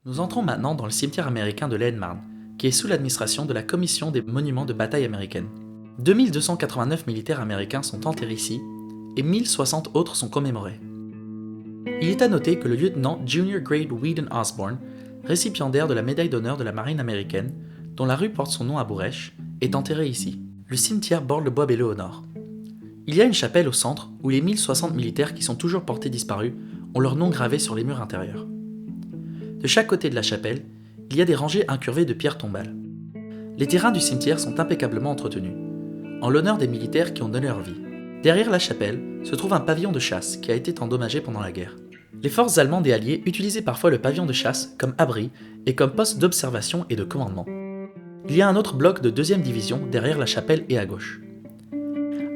Nous entrons maintenant dans le cimetière américain de Laine-Marne, qui est sous l'administration de la Commission des monuments de bataille américaine. 2289 militaires américains sont enterrés ici, et 1060 autres sont commémorés. Il est à noter que le lieutenant Junior Grade Whedon Osborne, récipiendaire de la médaille d'honneur de la marine américaine, dont la rue porte son nom à Bourèche, est enterré ici. Le cimetière borde le bois Belleau au nord. Il y a une chapelle au centre où les 1060 militaires qui sont toujours portés disparus ont leur nom gravé sur les murs intérieurs. De chaque côté de la chapelle, il y a des rangées incurvées de pierres tombales. Les terrains du cimetière sont impeccablement entretenus, en l'honneur des militaires qui ont donné leur vie. Derrière la chapelle se trouve un pavillon de chasse qui a été endommagé pendant la guerre. Les forces allemandes et alliées utilisaient parfois le pavillon de chasse comme abri et comme poste d'observation et de commandement. Il y a un autre bloc de 2e division derrière la chapelle et à gauche.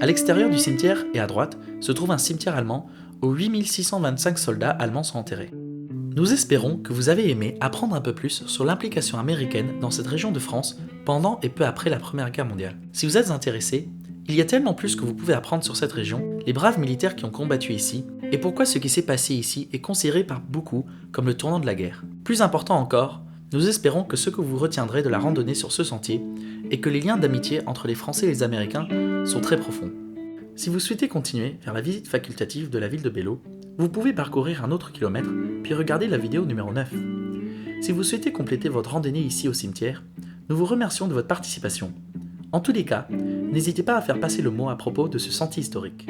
À l'extérieur du cimetière et à droite se trouve un cimetière allemand où 8625 soldats allemands sont enterrés. Nous espérons que vous avez aimé apprendre un peu plus sur l'implication américaine dans cette région de France pendant et peu après la Première Guerre mondiale. Si vous êtes intéressé, il y a tellement plus que vous pouvez apprendre sur cette région, les braves militaires qui ont combattu ici, et pourquoi ce qui s'est passé ici est considéré par beaucoup comme le tournant de la guerre. Plus important encore, nous espérons que ce que vous retiendrez de la randonnée sur ce sentier est que les liens d'amitié entre les Français et les Américains sont très profonds. Si vous souhaitez continuer vers la visite facultative de la ville de Belleau, vous pouvez parcourir un autre kilomètre puis regarder la vidéo numéro 9. Si vous souhaitez compléter votre randonnée ici au cimetière, nous vous remercions de votre participation. En tous les cas, n'hésitez pas à faire passer le mot à propos de ce sentier historique.